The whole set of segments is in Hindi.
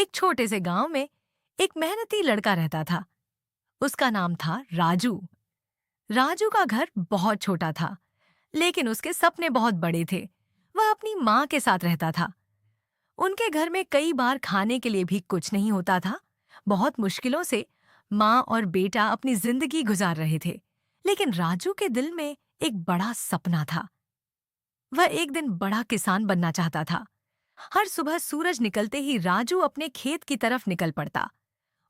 एक छोटे से गांव में एक मेहनती लड़का रहता था। उसका नाम था राजू। राजू का घर बहुत छोटा था, लेकिन उसके सपने बहुत बड़े थे। वह अपनी माँ के साथ रहता था। उनके घर में कई बार खाने के लिए भी कुछ नहीं होता था। बहुत मुश्किलों से माँ और बेटा अपनी जिंदगी गुजार रहे थे। लेकिन राजू के दिल में एक बड़ा सपना था। वह एक दिन बड़ा किसान बनना चाहता था। हर सुबह सूरज निकलते ही राजू अपने खेत की तरफ निकल पड़ता।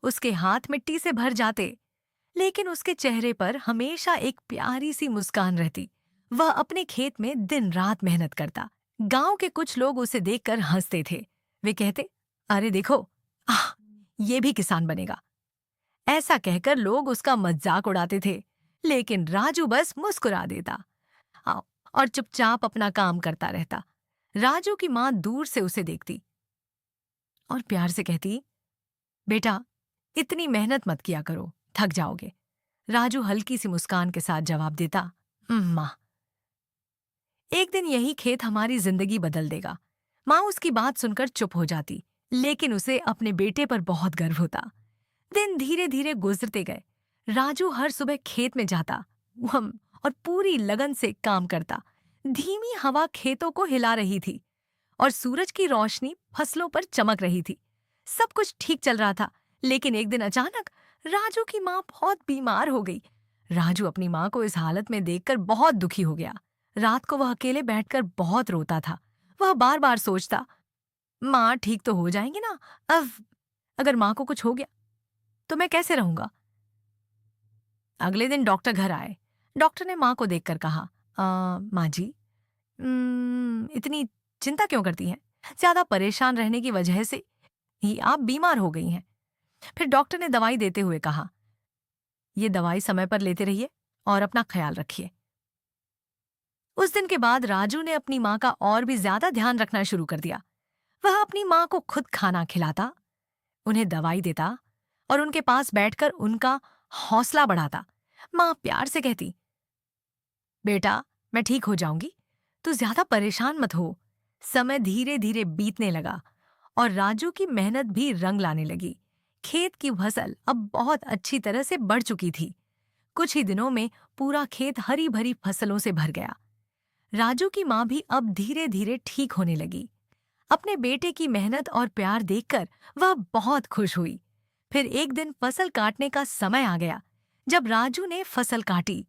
उसके हाथ मिट्टी से भर जाते, लेकिन उसके चेहरे पर हमेशा एक प्यारी सी मुस्कान रहती। वह अपने खेत में दिन रात मेहनत करता। गांव के कुछ लोग उसे देखकर हंसते थे। वे कहते, अरे देखो, आह, ये भी किसान बनेगा। ऐसा कहकर लोग उसका मजाक उड़ाते थे, लेकिन राजू बस मुस्कुरा देता आ, और चुपचाप अपना काम करता रहता। राजू की माँ दूर से उसे देखती और प्यार से कहती, बेटा, इतनी मेहनत मत किया करो, थक जाओगे। राजू हल्की सी मुस्कान के साथ जवाब देता, माँ, एक दिन यही खेत हमारी जिंदगी बदल देगा। माँ उसकी बात सुनकर चुप हो जाती, लेकिन उसे अपने बेटे पर बहुत गर्व होता। दिन धीरे धीरे गुजरते गए। राजू हर सुबह खेत में जाता हम और पूरी लगन से काम करता। धीमी हवा खेतों को हिला रही थी और सूरज की रोशनी फसलों पर चमक रही थी। सब कुछ ठीक चल रहा था, लेकिन एक दिन अचानक राजू की माँ बहुत बीमार हो गई। राजू अपनी माँ को इस हालत में देखकर बहुत दुखी हो गया। रात को वह अकेले बैठकर बहुत रोता था। वह बार बार सोचता, माँ ठीक तो हो जाएंगी ना। अब अगर माँ को कुछ हो गया तो मैं कैसे रहूंगा। अगले दिन डॉक्टर घर आए। डॉक्टर ने माँ को देखकर कहा, माँ जी, इतनी चिंता क्यों करती हैं? ज्यादा परेशान रहने की वजह से ही आप बीमार हो गई हैं। फिर डॉक्टर ने दवाई देते हुए कहा, ये दवाई समय पर लेते रहिए और अपना ख्याल रखिए। उस दिन के बाद राजू ने अपनी माँ का और भी ज्यादा ध्यान रखना शुरू कर दिया। वह अपनी माँ को खुद खाना खिलाता, उन्हें दवाई देता और उनके पास बैठकर उनका हौसला बढ़ाता। माँ प्यार से कहती, बेटा, मैं ठीक हो जाऊंगी, तू ज्यादा परेशान मत हो। समय धीरे धीरे बीतने लगा और राजू की मेहनत भी रंग लाने लगी। खेत की फसल अब बहुत अच्छी तरह से बढ़ चुकी थी। कुछ ही दिनों में पूरा खेत हरी भरी फसलों से भर गया। राजू की माँ भी अब धीरे धीरे ठीक होने लगी। अपने बेटे की मेहनत और प्यार देखकर वह बहुत खुश हुई। फिर एक दिन फसल काटने का समय आ गया। जब राजू ने फसल काटी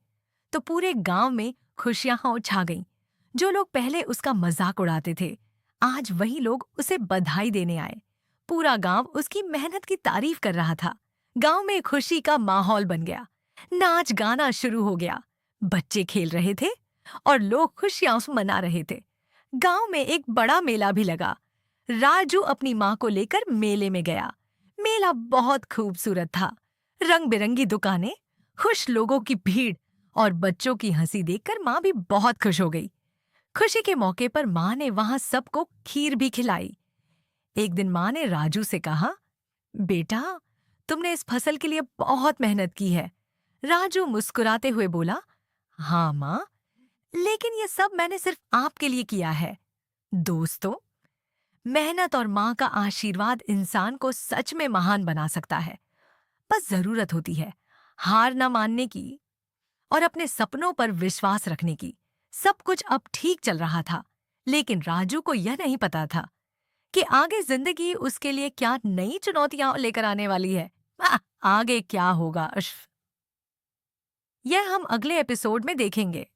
तो पूरे गांव में खुशियां छा गईं। जो लोग पहले उसका मजाक उड़ाते थे, आज वही लोग उसे बधाई देने आए। पूरा गांव उसकी मेहनत की तारीफ कर रहा था। गांव में खुशी का माहौल बन गया। नाच गाना शुरू हो गया। बच्चे खेल रहे थे और लोग खुशियां मना रहे थे। गांव में एक बड़ा मेला भी लगा। राजू अपनी माँ को लेकर मेले में गया। मेला बहुत खूबसूरत था। रंग बिरंगी दुकानें, खुश लोगों की भीड़ और बच्चों की हंसी देखकर माँ भी बहुत खुश हो गई। खुशी के मौके पर माँ ने वहां सबको खीर भी खिलाई। एक दिन माँ ने राजू से कहा, बेटा, तुमने इस फसल के लिए बहुत मेहनत की है। राजू मुस्कुराते हुए बोला, हाँ माँ, लेकिन ये सब मैंने सिर्फ आपके लिए किया है। दोस्तों, मेहनत और माँ का आशीर्वाद इंसान को सच में महान बना सकता है। बस जरूरत होती है हार न मानने की और अपने सपनों पर विश्वास रखने की। सब कुछ अब ठीक चल रहा था, लेकिन राजू को यह नहीं पता था कि आगे जिंदगी उसके लिए क्या नई चुनौतियां लेकर आने वाली है। आगे क्या होगा, यह हम अगले एपिसोड में देखेंगे।